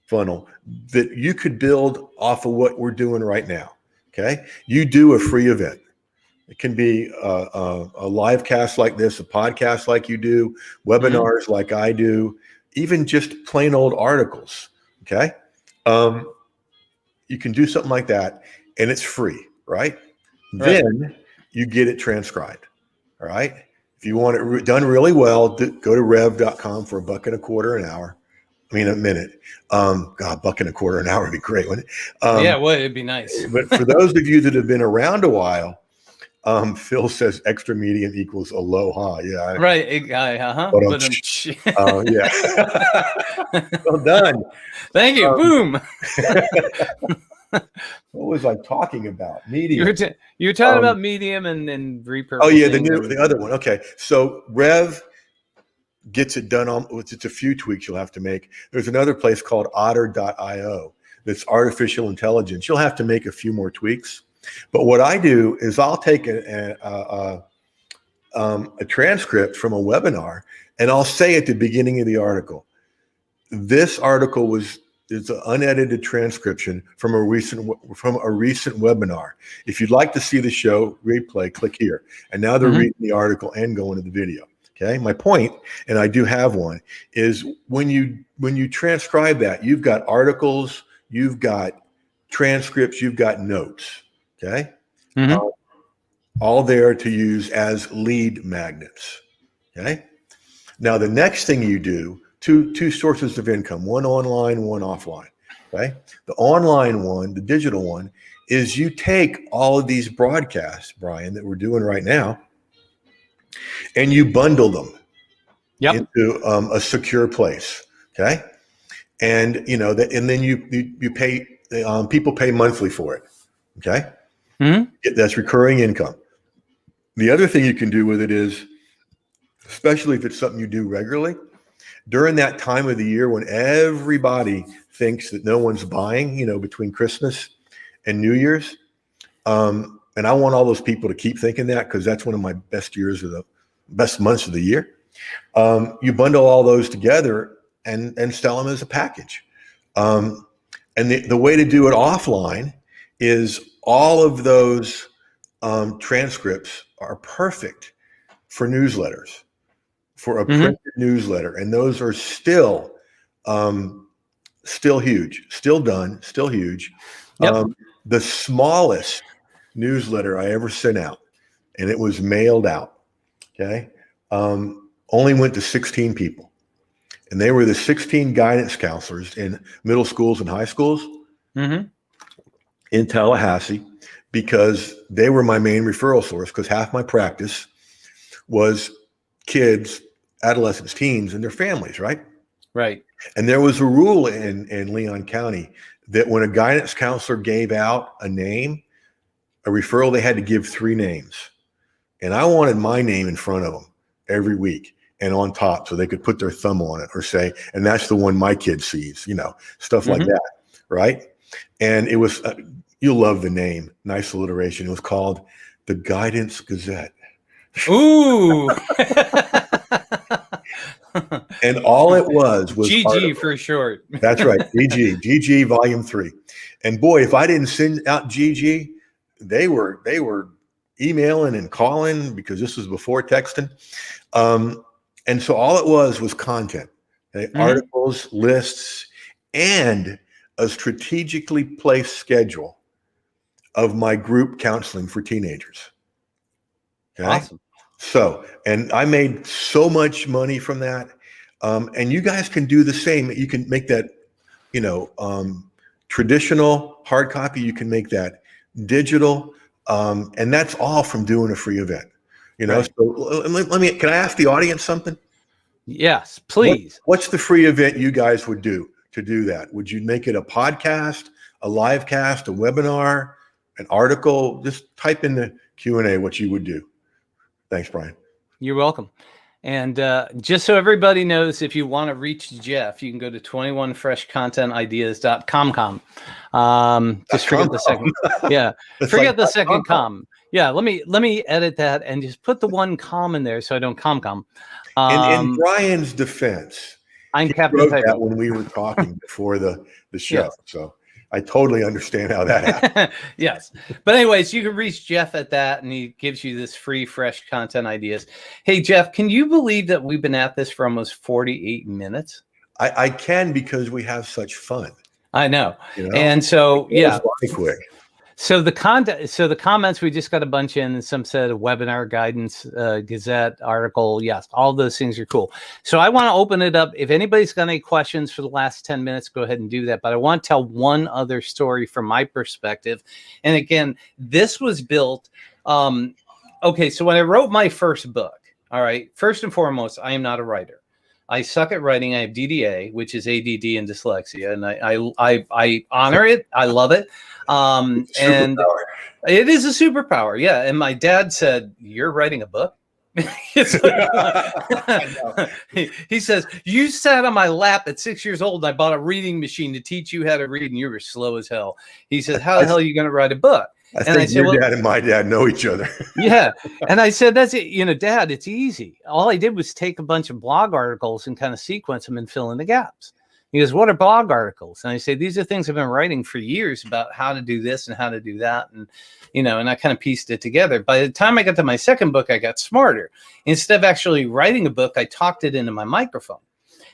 funnel that you could build off of what we're doing right now. Okay. You do a free event. It can be a live cast like this, a podcast like you do, webinars like I do, even just plain old articles. Okay. You can do something like that and it's free, right? Then you get it transcribed. All right. If you want it done really well, go to rev.com for $1.25 an hour. I mean, a minute. God, $1.25 an hour would be great, wouldn't it? Yeah, well, it'd be nice. But for those of you that have been around a while, Phil says extra medium equals aloha. Yeah. Right. Yeah. Well done. Thank you. Boom. What was I talking about? Medium. You were talking about Medium and repurposing. Oh yeah, the other one. Okay, so Rev gets it done on. It's a few tweaks you'll have to make. There's another place called Otter.io that's artificial intelligence. You'll have to make a few more tweaks. But what I do is I'll take a transcript from a webinar and I'll say at the beginning of the article, this article is an unedited transcription from a recent webinar. If you'd like to see the show replay, click here. And now they're reading the article and going to the video. Okay. My point, and I do have one, is when you transcribe that, you've got articles, you've got transcripts, you've got notes. Okay. All there to use as lead magnets. Okay. Now the next thing you do, two sources of income, one online, one offline. Okay. The online one, the digital one, is you take all of these broadcasts, Brian, that we're doing right now, and you bundle them into a secure place. Okay. And and then you pay, people pay monthly for it. Okay. That's recurring income. The other thing you can do with it is, especially if it's something you do regularly, during that time of the year when everybody thinks that no one's buying, between Christmas and New Year's. And I want all those people to keep thinking that, because that's one of my best months of the year. You bundle all those together and sell them as a package. And the way to do it offline is all of those transcripts are perfect for newsletters, for a printed newsletter. And those are still huge, still done, still huge. The smallest newsletter I ever sent out, and it was mailed out, okay, only went to 16 people. And they were the 16 guidance counselors in middle schools and high schools in Tallahassee, because they were my main referral source, because half my practice was kids, adolescents, teens, and their families, right? Right. And there was a rule in Leon County that when a guidance counselor gave out a name, a referral, they had to give 3 names. And I wanted my name in front of them every week and on top, so they could put their thumb on it or say, and that's the one my kid sees, stuff like that, right? And it was, you'll love the name, nice alliteration. It was called the Guidance Gazette. Ooh. And all it was GG articles. For short. That's right. GG volume 3. And boy, if I didn't send out GG, they were emailing and calling, because this was before texting. And so all it was content, okay? Articles, lists, and a strategically placed schedule of my group counseling for teenagers. Okay. Awesome. So, and I made so much money from that. And you guys can do the same. You can make that, traditional hard copy. You can make that digital. And that's all from doing a free event. Right. So can I ask the audience something? Yes, please. What's the free event you guys would do to do that? Would you make it a podcast, a live cast, a webinar, an article? Just type in the Q&A what you would do. Thanks, Brian. You're welcome. And just so everybody knows, if you want to reach Jeff, you can go to 21freshcontentideas.com. Just forget the second. Yeah. Forget the second com. Yeah. Let me edit that and just put the one com in there so I don't com. In Brian's defense, I'm Captain wrote Typo. that when we were talking before the show. Yes. So I totally understand how that happened. Yes. But anyways, you can reach Jeff at that, and he gives you this free, fresh content ideas. Hey, Jeff, can you believe that we've been at this for almost 48 minutes? I can, because we have such fun. I know. And so, yeah. Quick. So the comments, we just got a bunch in, and some said webinar guidance, Gazette article. Yes, all those things are cool. So I want to open it up. If anybody's got any questions for the last 10 minutes, go ahead and do that. But I want to tell one other story from my perspective. And again, this was built. Okay, so when I wrote my first book, all right, first and foremost, I am not a writer. I suck at writing. I have DDA, which is ADD and dyslexia, and I honor it. I love it. And it is a superpower. Yeah. And my dad said, "You're writing a book?" He says, "You sat on my lap at 6 years old and I bought a reading machine to teach you how to read, and you were slow as hell." He says, "How the hell are you going to write a book?" I think your dad and my dad know each other. Yeah. And I said, "That's it. Dad, it's easy. All I did was take a bunch of blog articles and kind of sequence them and fill in the gaps." He goes, "What are blog articles?" And I say, "These are things I've been writing for years about how to do this and how to do that." And, and I kind of pieced it together. By the time I got to my second book, I got smarter. Instead of actually writing a book, I talked it into my microphone.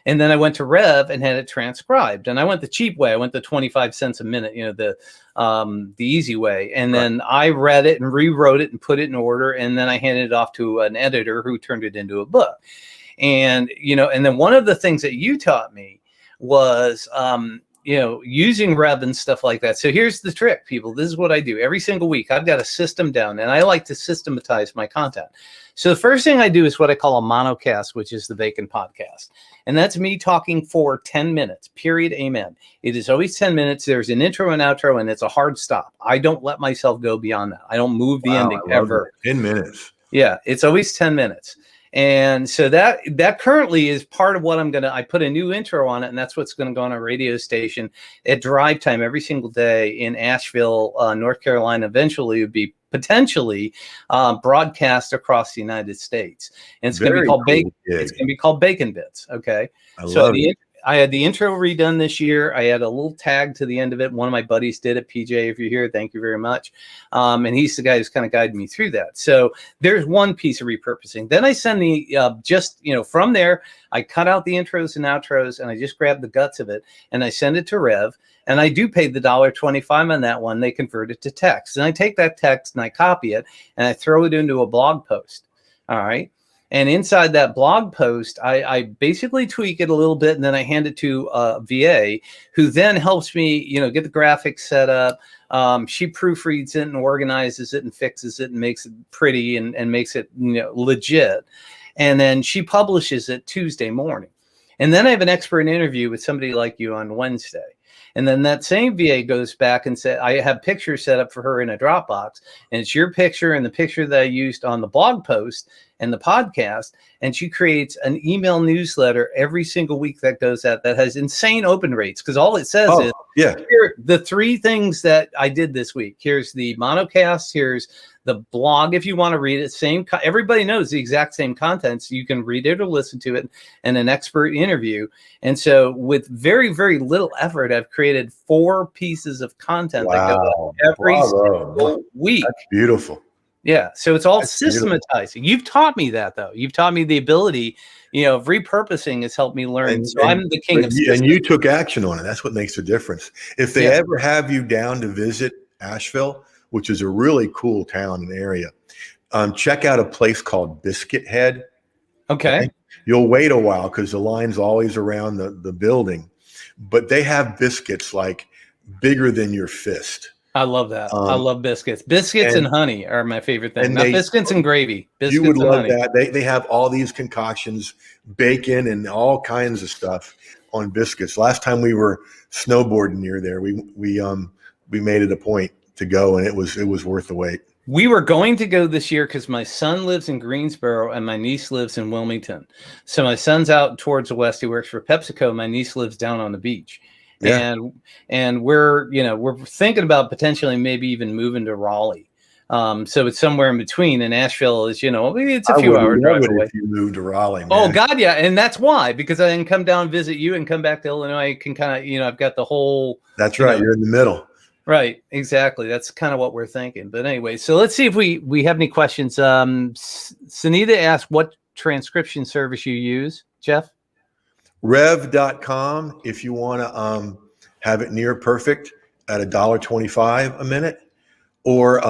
And then I went to Rev and had it transcribed. And I went the cheap way. I went the 25 cents a minute, the easy way. And then I read it and rewrote it and put it in order. And then I handed it off to an editor who turned it into a book. And, and then one of the things that you taught me was, using Rev and stuff like that. So here's the trick, people. This is what I do every single week. I've got a system down, and I like to systematize my content. So the first thing I do is what I call a monocast, which is the Bacon podcast. And that's me talking for 10 minutes, period, amen. It is always 10 minutes. There's an intro and outro, and it's a hard stop. I don't let myself go beyond that. I don't move the ending ever. 10 minutes. Yeah, it's always 10 minutes. And so that currently is part of what I put a new intro on it, and that's what's going to go on a radio station at drive time every single day in Asheville, North Carolina. Eventually it would be potentially broadcast across the United States. And it's going to be called Bacon. It's going to be called Bacon Bits. Okay. I had the intro redone this year. I had a little tag to the end of it. One of my buddies did it. PJ, if you're here, thank you very much. And he's the guy who's kind of guided me through that. So there's one piece of repurposing. Then I send from there, I cut out the intros and outros, and I just grab the guts of it, and I send it to Rev. And I do pay the $1.25 on that one. They convert it to text. And I take that text and I copy it, and I throw it into a blog post. All right. And inside that blog post, I basically tweak it a little bit, and then I hand it to a VA who then helps me, get the graphics set up. She proofreads it and organizes it and fixes it and makes it pretty and makes it legit. And then she publishes it Tuesday morning. And then I have an expert interview with somebody like you on Wednesday. And then that same VA goes back and said, I have pictures set up for her in a Dropbox, and it's your picture and the picture that I used on the blog post and the podcast. And she creates an email newsletter every single week that goes out that has insane open rates. Because all it says is, here are the 3 things that I did this week. Here's the monocast. Here's the blog. If you want to read it, everybody knows the exact same contents. You can read it or listen to it, and an expert interview. And so with very, very little effort, I've created 4 pieces of content that go out every single week. That's beautiful. Yeah. So it's all systematizing. You've taught me that, though. You've taught me the ability, of repurposing has helped me learn. I'm the king of systems. And you took action on it. That's what makes the difference. If they ever have you down to visit Asheville, which is a really cool town and area. Check out a place called Biscuit Head. Okay. You'll wait a while because the line's always around the building, but they have biscuits like bigger than your fist. I love that. I love biscuits. Biscuits and honey are my favorite thing. Not biscuits and gravy. Biscuits you would and love honey. that. They have all these concoctions, bacon and all kinds of stuff on biscuits. Last time we were snowboarding near there, we made it a point to go, and it was worth the wait. We were going to go this year because my son lives in Greensboro and my niece lives in Wilmington. So my son's out towards the west. He works for PepsiCo. My niece lives down on the beach. Yeah. And we're thinking about potentially maybe even moving to Raleigh. So it's somewhere in between. And Asheville is, it's a few hour drive away. If you moved to Raleigh, man. Oh God, yeah. And that's why, because I can come down, visit you, and come back to Illinois. I can kind of, I've got the whole. That's right. You're in the middle. Right. Exactly. That's kind of what we're thinking. But anyway, so let's see if we have any questions. Sunita asked what transcription service you use, Jeff? Rev.com if you want to have it near perfect at $1.25 a minute, or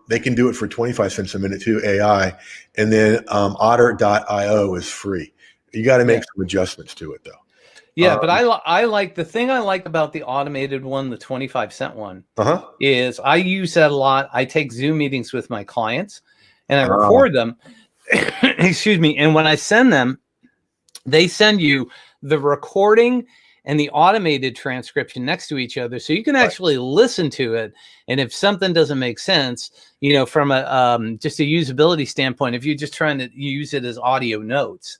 they can do it for 25 cents a minute too, AI. And then otter.io is free. You got to make some adjustments to it though. Yeah, but I like the thing I like about the automated one, the 25-cent one, is I use that a lot. I take Zoom meetings with my clients and I record them. Excuse me. And when I send them, they send you the recording and the automated transcription next to each other. So you can actually listen to it. And if something doesn't make sense, from a just a usability standpoint, if you're just trying to use it as audio notes,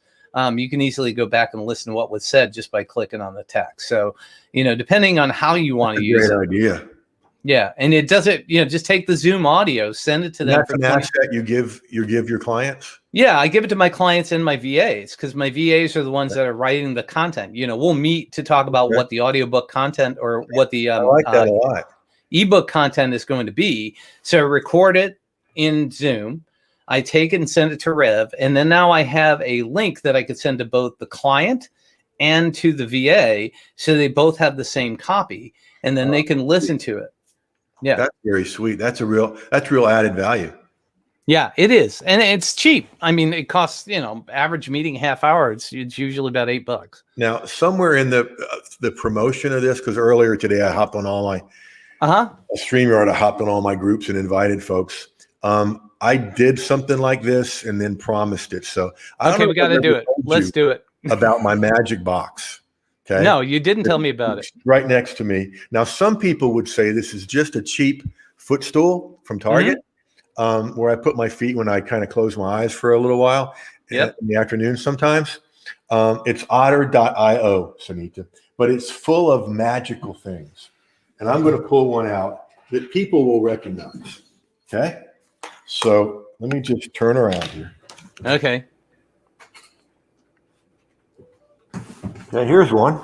you can easily go back and listen to what was said just by clicking on the text. So, depending on how you want to use it. Great idea. Yeah. And it doesn't, just take the Zoom audio, send it to them. That's an asset you give your clients? Yeah, I give it to my clients and my VAs because my VAs are the ones that are writing the content. We'll meet to talk about what the audiobook content or what the I like that a lot. Ebook content is going to be. So I record it in Zoom. I take it and send it to Rev. And then now I have a link that I could send to both the client and to the VA. So they both have the same copy and then they can listen to it. Yeah. That's very sweet. That's real added value. Yeah, it is. And it's cheap. I mean, it costs, average meeting half hour. It's usually about $8. Now, somewhere in the promotion of this, because earlier today I hopped on all my StreamYard, I hopped on all my groups and invited folks. I did something like this and then promised it. So we got to do it. Let's do it. About my magic box. Okay. No, you didn't tell me about it. Right next to me. Now, some people would say this is just a cheap footstool from Target, where I put my feet when I kind of close my eyes for a little while in the afternoon sometimes. It's otter.io, Sunita, but it's full of magical things. And I'm going to pull one out that people will recognize. Okay. So let me just turn around here. Okay. Okay, here's one.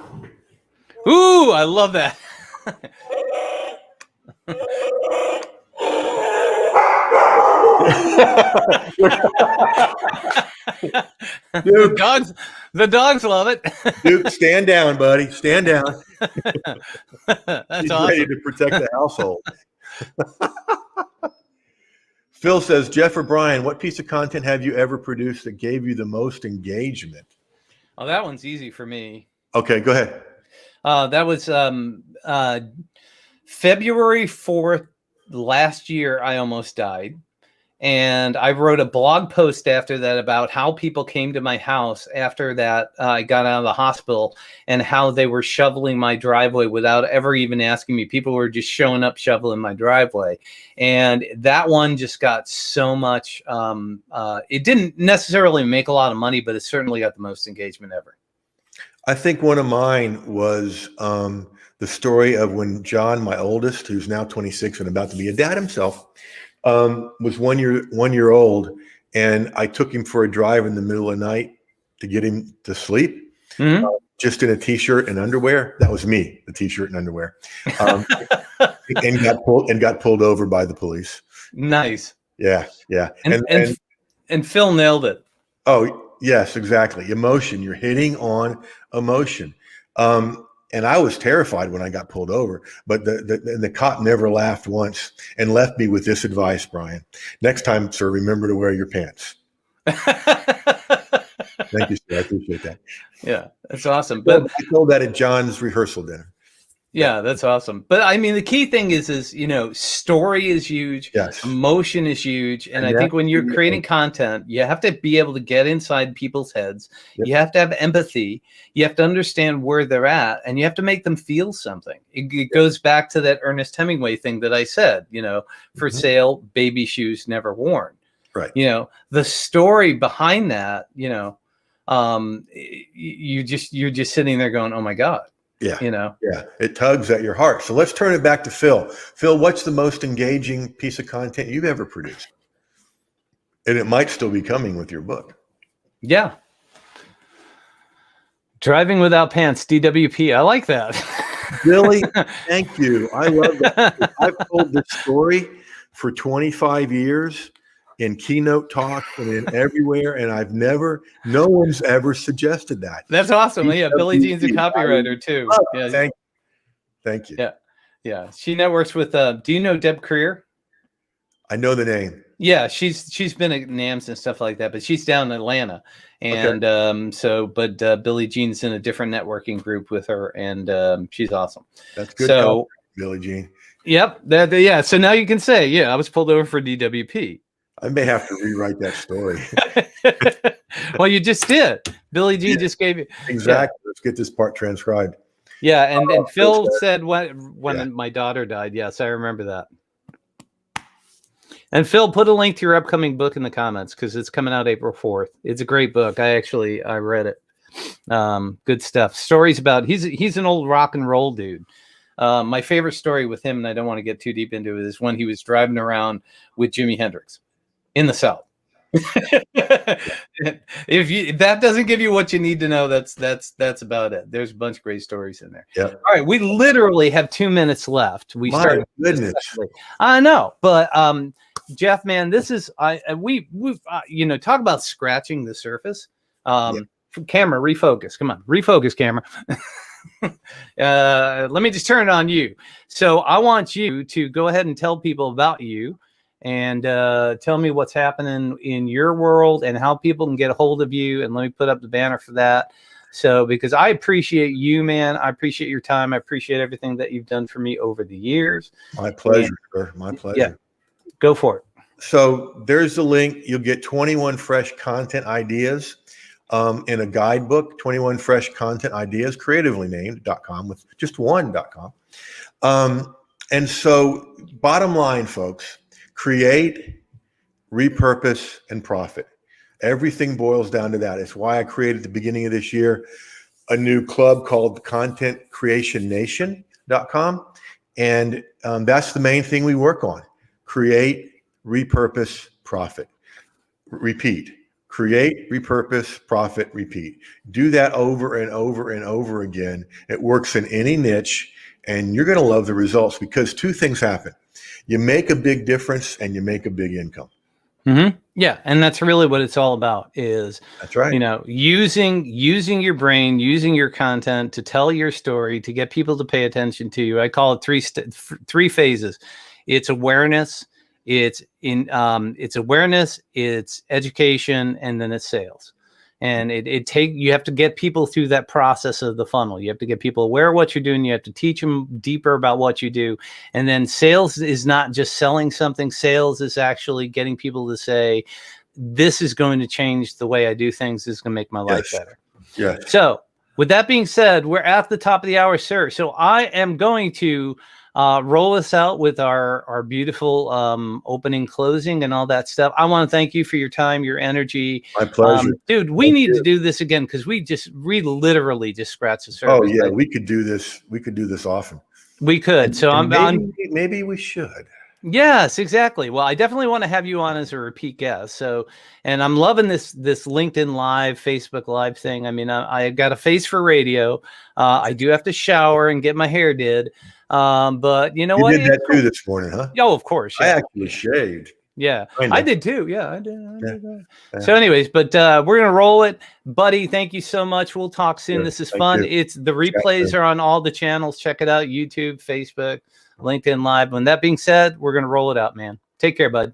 Ooh, I love that. Dude, the dogs love it. Dude, stand down, buddy. Stand down. That's He's awesome. ready to protect the household. Phil says, Jeff or Brian, what piece of content have you ever produced that gave you the most engagement? Oh, that one's easy for me. Okay, go ahead. That was February 4th last year. I almost died. And I wrote a blog post after that about how people came to my house after that I got out of the hospital and how they were shoveling my driveway without ever even asking me. People were just showing up shoveling my driveway. And that one just got so much. It didn't necessarily make a lot of money, but it certainly got the most engagement ever. I think one of mine was the story of when John, my oldest, who's now 26 and about to be a dad himself, was 1 year old, and I took him for a drive in the middle of the night to get him to sleep, just in a t-shirt and underwear. That was me, the t-shirt and underwear, and got pulled over by the police. Nice. Yeah. And Phil nailed it. Oh yes, exactly. Emotion. You're hitting on emotion. And I was terrified when I got pulled over, but the cop never laughed once and left me with this advice, Brian. Next time, sir, remember to wear your pants. Thank you, sir. I appreciate that. Yeah, that's awesome. But But I told that at John's rehearsal dinner. yeah, that's awesome. But I mean, the key thing is, story is huge. Yes. Emotion is huge. And I Yeah. think when you're creating content, you have to be able to get inside people's heads. Yep. You have to have empathy. You have to understand where they're at, and you have to make them feel something. It goes back to that Ernest Hemingway thing that I said, for sale, baby shoes never worn. Right. The story behind that, you're just sitting there going, oh my God. Yeah. Yeah. It tugs at your heart. So let's turn it back to Phil. Phil, what's the most engaging piece of content you've ever produced? And it might still be coming with your book. Yeah. Driving Without Pants, DWP. I like that. Billy, thank you. I love that. I've told this story for 25 years in keynote talks and in everywhere, and no one's ever suggested that. That's awesome. Yeah, Billie Jean's a copywriter too. Yeah. Thank you. Yeah. She networks with do you know Deb Creer? I know the name. Yeah, she's been at NAMS and stuff like that, but she's down in Atlanta. And Billie Jean's in a different networking group with her, and she's awesome. That's good. So Billie Jean. Yep. Yeah. So now you can say, yeah, I was pulled over for DWP. I may have to rewrite that story. Well, you just did. Billie Jean just gave you. Exactly. Yeah. Let's get this part transcribed. Yeah. And Phil said when my daughter died. Yes, I remember that. And Phil, put a link to your upcoming book in the comments because it's coming out April 4th. It's a great book. I read it. Good stuff. Stories about he's an old rock and roll dude. My favorite story with him, and I don't want to get too deep into it, is when he was driving around with Jimi Hendrix in the South. If that doesn't give you what you need to know, that's about it. There's a bunch of great stories in there. Yeah. All right, we literally have 2 minutes left. My goodness. I know, but Jeff, man, this is we talk about scratching the surface. Camera, refocus. Come on, refocus, camera. Let me just turn it on you. So I want you to go ahead and tell people about you and tell me what's happening in your world and how people can get a hold of you. And let me put up the banner for that. So, because I appreciate you, man. I appreciate your time. I appreciate everything that you've done for me over the years. My pleasure, sir. My pleasure. Yeah, go for it. So there's the link. You'll get 21 fresh content ideas in a guidebook, 21 fresh content ideas, creatively named.com with just one.com. And so bottom line, folks, create, repurpose, and profit. Everything boils down to that. It's why I created at the beginning of this year a new club called contentcreationnation.com. And that's the main thing we work on. Create, repurpose, profit. Repeat. Create, repurpose, profit, repeat. Do that over and over and over again. It works in any niche, and you're going to love the results because two things happen. You make a big difference and you make a big income. Mm-hmm. Yeah. And that's really what it's all about is, that's right. Using your brain, using your content to tell your story, to get people to pay attention to you. I call it three phases. It's awareness, it's awareness, it's education, and then it's sales. And you have to get people through that process of the funnel. You have to get people aware of what you're doing. You have to teach them deeper about what you do. And then sales is not just selling something. Sales is actually getting people to say, this is going to change the way I do things. This is going to make my life better. Yeah. So with that being said, we're at the top of the hour, sir. So I am going to roll us out with our beautiful opening, closing, and all that stuff. I want to thank you for your time, your energy. My pleasure. Dude, we need to do this again because we literally just scratched the surface. Oh yeah, we could do this. We could do this often. We could. So maybe we should. Yes, exactly. Well, I definitely want to have you on as a repeat guest. So, and I'm loving this LinkedIn Live, Facebook Live thing. I mean, I got a face for radio. I do have to shower and get my hair did. But you know what? You did that too this morning, huh? Oh, of course. Yeah. I actually shaved. Yeah, Kinda. I did too. Yeah, I did. Yeah. So, anyways, but we're gonna roll it, buddy. Thank you so much. We'll talk soon. Sure. This is Thank fun. you. It's the replays are on all the channels. Check it out: YouTube, Facebook, LinkedIn Live. When that being said, we're gonna roll it out, man. Take care, bud.